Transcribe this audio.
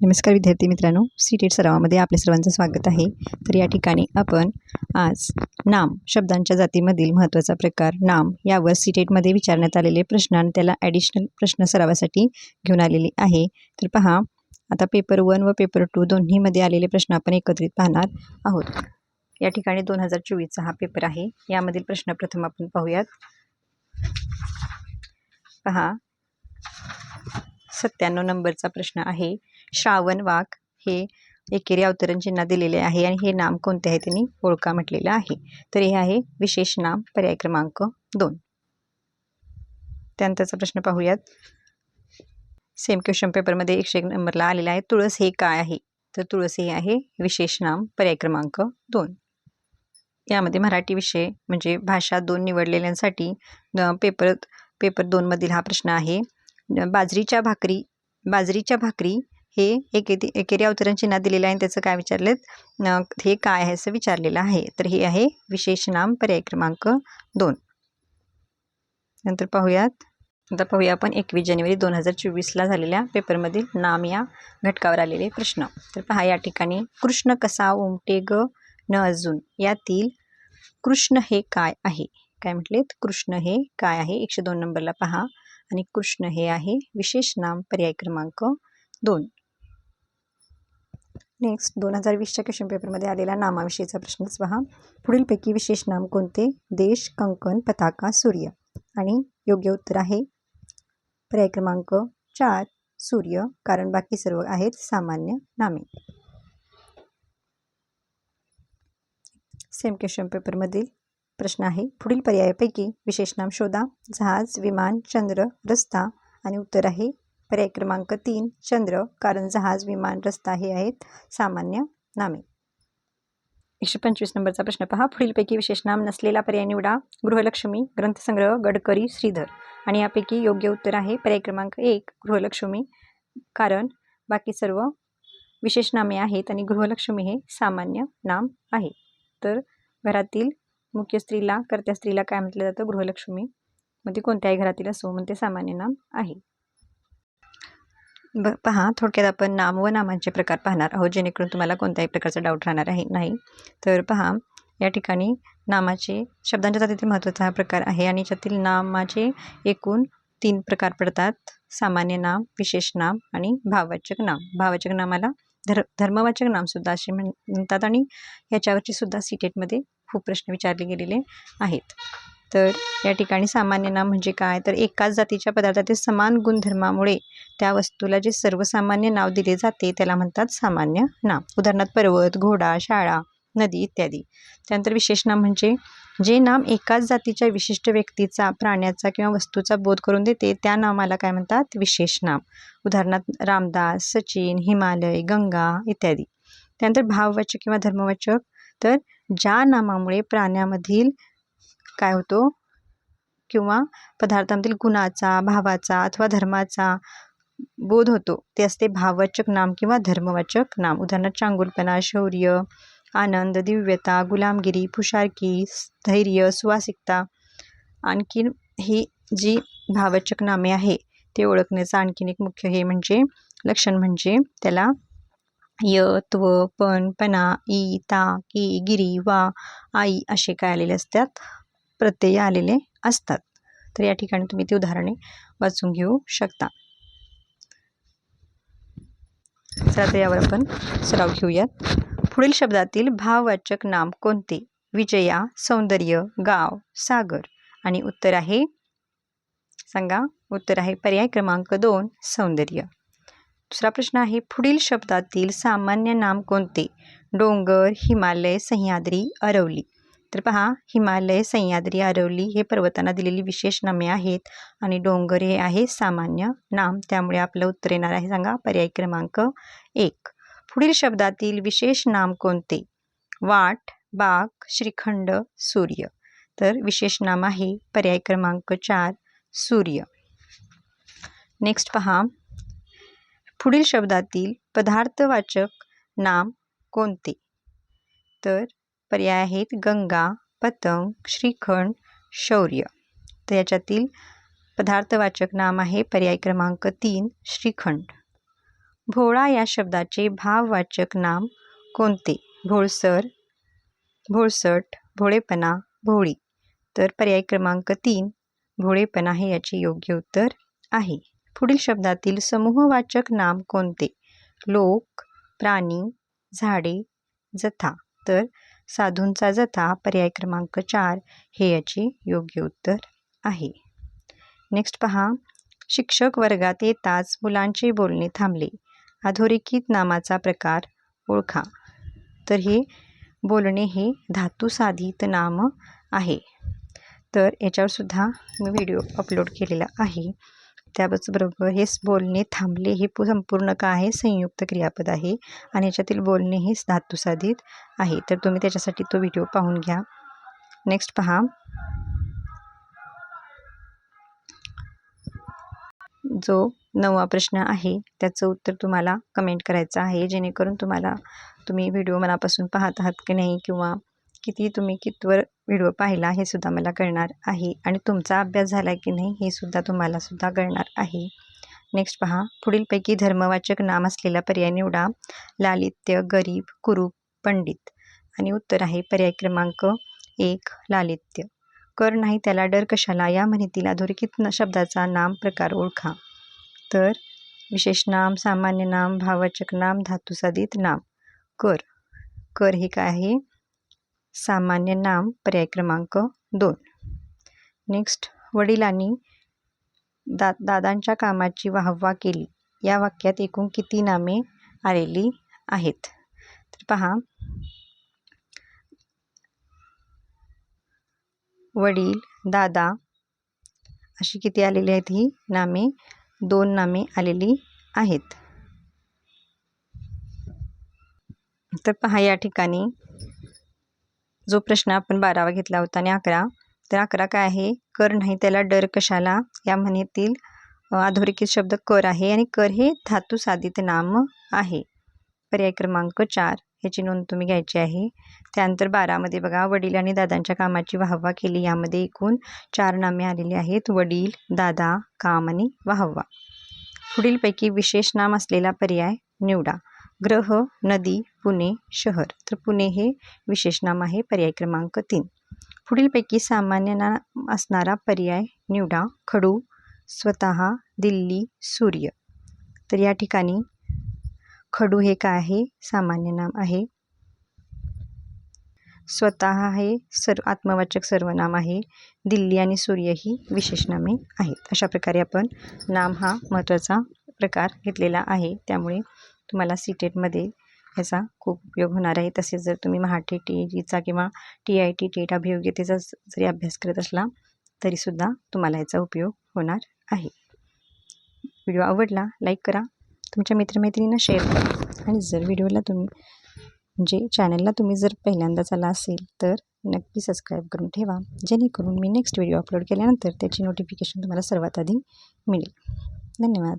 नमस्कार विद्यार्थी मित्रांनो, सी-टेट सरावामध्ये आपले सर्वांचं स्वागत आहे. तर या ठिकाणी आपण आज नाम शब्दांच्या जातीमधील महत्त्वाचा प्रकार नाम यावर सी-टेटमध्ये विचारण्यात आलेले प्रश्न आणि त्याला ॲडिशनल प्रश्न सरावासाठी घेऊन आलेले आहे. तर पहा, आता पेपर 1 व पेपर 2 दोन्हीमध्ये आलेले प्रश्न आपण एकत्रित पाहणार आहोत. या ठिकाणी 2024चा हा पेपर आहे. यामधील प्रश्न प्रथम आपण पाहूयात. पहा, 97 नंबरचा प्रश्न आहे. श्रावण वाघ हे एकेरी अवतरण चिन्ह दिलेले आहे आणि हे नाम कोणते आहे त्यांनी ओळखा म्हटलेलं आहे. तर हे आहे विशेष नाम, पर्याय क्रमांक 2. त्यानंतरचा प्रश्न पाहूयात. सेम क्वेश्चन पेपरमध्ये 101 नंबरला आलेला आहे. तुळस हे काय आहे? तर तुळस हे आहे विशेष नाम, पर्याय क्रमांक 2. यामध्ये मराठी विषय म्हणजे भाषा 2 निवडलेल्यांसाठी पेपर 2 मधील हा प्रश्न आहे. बाजरीच्या भाकरी हे एकेरी अवतरण चिन्ह दिलेलं आहे आणि त्याचं काय विचारलेत, हे काय आहे असं विचारलेलं आहे. तर हे आहे विशेष नाम, पर्याय क्रमांक 2. नंतर पाहूया आपण 21 जानेवारी 2024ला झालेल्या पेपरमधील नाम या घटकावर आलेले प्रश्न. तर पहा, या ठिकाणी कृष्ण कसा उमटे ग न अजून यातील कृष्ण हे काय आहे? काय म्हटलेत? कृष्ण हे काय आहे? 102 नंबरला पहा. आणि कृष्ण हे आहे विशेष नाम, पर्याय क्रमांक 2. नेक्स्ट 2020च्या क्वेश्चन पेपरमध्ये आलेला नामाविषयीचा प्रश्नच पहा. पुढीलपैकी विशेष नाम कोणते? देश, कंकण, पताका, सूर्य. आणि योग्य उत्तर आहे पर्याय क्रमांक 4 सूर्य, कारण बाकी सर्व आहेत सामान्य नामे. सेम क्वेश्चन पेपरमधील प्रश्न आहे. पुढील पर्यायापैकी विशेष नाम शोधा. जहाज, विमान, चंद्र, रस्ता. आणि उत्तर आहे पर्याय क्रमांक 3 चंद्र, कारण जहाज, विमान, रस्ता हे आहेत सामान्य नामे. 125 नंबरचा प्रश्न पहा. पुढीलपैकी विशेष नाम नसलेला पर्याय निवडा. गृहलक्ष्मी, ग्रंथसंग्रह, गडकरी, श्रीधर. आणि यापैकी योग्य उत्तर आहे पर्याय क्रमांक 1 गृहलक्ष्मी, कारण बाकी सर्व विशेष नामे आहेत आणि गृहलक्ष्मी हे सामान्य नाम आहे. तर घरातील मुख्य स्त्रीला, कर्त्या स्त्रीला काय म्हटलं जातं? गृहलक्ष्मी. मध्ये कोणत्याही घरातील असो म्हणून ते सामान्य नाम आहे. पहा, थोडक्यात आपण नाम व नामांचे प्रकार पाहणार आहोत, जेणेकरून तुम्हाला कोणत्याही प्रकारचा डाऊट राहणार नाही. तर पहा, या ठिकाणी नामाचे शब्दांच्या जातीतील महत्त्वाचा हा प्रकार आहे आणि याच्यातील नामाचे एकूण 3 प्रकार पडतात. सामान्य नाम, विशेष नाम आणि भाववाचक नाम. भाववाचक नामाला धर्मवाचक नामसुद्धा असे म्हणतात आणि याच्यावरची सुद्धा सी-टेटमध्ये खूप प्रश्न विचारले गेलेले आहेत. तर या ठिकाणी सामान्य नाम म्हणजे काय? तर एकाच जातीच्या पदार्थातील समान गुणधर्मामुळे त्या वस्तूला जे सर्वसामान्य नाव दिले जाते त्याला म्हणतात सामान्य नाम. उदाहरणार्थ पर्वत, घोडा, शाळा, नदी इत्यादी. त्यानंतर विशेष नाम म्हणजे जे नाम एकाच जातीच्या विशिष्ट व्यक्तीचा, प्राण्याचा किंवा वस्तूचा बोध करून देते त्या नामाला काय म्हणतात? विशेष नाम. उदाहरणार्थ रामदास, सचिन, हिमालय, गंगा इत्यादी. त्यानंतर भाववाचक किंवा धर्मवाचक, तर ज्या नामामुळे प्राण्यामधील काय होतो किंवा पदार्थांमधील गुणाचा, भावाचा अथवा धर्माचा बोध होतो ते असते भाववाचक नाम किंवा धर्मवाचक नाम. उदाहरणार्थ चांगुलपणा, शौर्य, आनंद, दिव्यता, गुलामगिरी, पुशारकी, धैर्य, सुवासिकता. आणखीन ही जी भाववाचक नामे आहे ते ओळखण्याचं आणखीन एक मुख्य हे म्हणजे लक्षण म्हणजे त्याला य, त्व, पण, पणा, ई, ता, की, गिरी, वा, आई असे काय आलेले असतात? प्रत्यय आलेले असतात. तर या ठिकाणी तुम्ही ती उदाहरणे वाचून घेऊ शकता. चला तर यावर आपण सराव घेऊयात. पुढील शब्दातील भाववाचक नाम कोणते? विजया, सौंदर्य, गाव, सागर. आणि उत्तर आहे, सांगा. उत्तर आहे पर्याय क्रमांक 2 सौंदर्य. दुसरा प्रश्न आहे. पुढील शब्दातील सामान्य नाम कोणते? डोंगर, हिमालय, सह्याद्री, अरवली. तर पहा, हिमालय, सह्याद्री, अरवली हे पर्वतांना दिलेली विशेष नामे आहेत आणि डोंगर हे आहे सामान्य नाम. त्यामुळे आपलं उत्तर येणार आहे, सांगा, पर्याय क्रमांक 1. पुढील शब्दातील विशेष नाम कोणते? वाट, बाग, श्रीखंड, सूर्य. तर विशेष नाम आहे पर्याय क्रमांक 4 सूर्य. नेक्स्ट पहा. पुढील शब्दातील पदार्थवाचक नाम कोणते? तर पर्याय आहेत गंगा, पतंग, श्रीखंड, शौर्य. तर याच्यातील पदार्थवाचक नाम आहे पर्याय क्रमांक 3 श्रीखंड. भोळा या शब्दाचे भाववाचक नाम कोणते? भोळसर, भोळसट, भोळेपणा, भोळी. तर पर्याय क्रमांक 3 भोळेपणा हे याचे योग्य उत्तर आहे. पुढील शब्दातील समूहवाचक नाम कोणते? लोक, प्राणी, झाडे, जथा. तर साधूंचा जथा पर्याय क्रमांक 4 हे याचे योग्य उत्तर आहे. नेक्स्ट पहा, शिक्षक वर्गात येताच मुलांचे बोलणे थांबले. अधोरेखित नामाचा प्रकार ओळखा. तर हे बोलणे हे धातुसाधित नाम आहे. तर याच्यावर सुद्धा मी व्हिडिओ अपलोड केलेला आहे. त्याचबरोबर हे बोलणे थांबले हे संपूर्ण काय आहे? संयुक्त क्रियापद आहे आणि याच्यातील बोलणे हे धातुसाधित आहे. तर तुम्ही त्याच्यासाठी तो व्हिडिओ पाहून घ्या. नेक्स्ट पहा, जो 9वा प्रश्न आहे त्याचं उत्तर तुम्हाला कमेंट करायचं आहे, जेणेकरून तुम्ही व्हिडिओ मनापासून पाहत आहात की नाही किंवा तुम्ही कितवर व्हिडिओ पाहिला हे सुद्धा मला कळणार आहे आणि तुमचा अभ्यास झाला की नाही हे सुद्धा तुम्हाला सुद्धा कळणार आहे. नेक्स्ट पहा, पुढीलपैकी धर्मवाचक नाम असलेला पर्याय निवडा. लालित्य, गरीब, कुरूप, पंडित. आणि उत्तर आहे पर्याय क्रमांक 1 लालित्य. कर नाही त्याला डर कशाला या म्हणीतील अधोरेखित शब्दाचा नाम प्रकार ओळखा. तर विशेष नाम, सामान्य नाम, भाववाचक नाम, धातुसाधित नाम. कर, कर हे काय आहे? सामान्य नाम पर्याय क्रमांक 2. नेक्स्ट, वडिलांनी दादांच्या कामाची वाहवा केली या वाक्यात एकूण किती नामे आलेली आहेत? तर पहा, वडील, दादा अशी किती आलेली आहेत? ही नामे 2 नामे आलेली आहेत. तर पहा, या ठिकाणी जो प्रश्न आपण 12वा घेतला होता आणि 11, तर 11 काय आहे? कर नाही त्याला डर कशाला या म्हणीतील अधोरेखित शब्द कर आहे आणि कर हे धातुसाधित नाम आहे. पर्याय क्रमांक 4 ह्याची नोंद तुम्ही घ्यायची आहे. त्यानंतर 12मध्ये बघा, वडील आणि दादांच्या कामाची वाहवा केली यामध्ये एकूण 4 नामे आलेली आहेत. वडील, दादा, काम आणि वाहवा. पुढीलपैकी विशेष नाम असलेला पर्याय निवडा. ग्रह, नदी, पुणे, शहर. तर पुणे हे विशेष नाम आहे. पर्याय क्रमांक 3. पुढीलपैकी सामान्य नाम असणारा पर्याय निवडा. खडू, स्वतः, दिल्ली, सूर्य. तर या ठिकाणी खडू हे काय आहे? सामान्य नाम आहे. स्वतः हे आत्मवाचक सर्वनाम आहे. दिल्ली आणि सूर्य ही विशेष नामे आहेत. अशा प्रकारे आपण नाम हा महत्त्वाचा प्रकार घेतलेला आहे. त्यामुळे तुम्हाला सीटेटमध्ये ह्याचा खूप उपयोग होणार आहे. तसेच जर तुम्ही मराठी TETचा किंवा TIT टेट अभियोग्यतेचा जरी अभ्यास करत असला तरीसुद्धा तुम्हाला याचा उपयोग होणार आहे. व्हिडिओ आवडला लाईक करा, तुमच्या मित्रमैत्रिणींना शेअर करा आणि जर व्हिडिओला चॅनलला तुम्ही जर पहिल्यांदाच आला असेल तर नक्की सबस्क्राईब करून ठेवा, जेणेकरून मी नेक्स्ट व्हिडिओ अपलोड केल्यानंतर त्याची नोटिफिकेशन तुम्हाला सर्वात आधी मिळेल. धन्यवाद.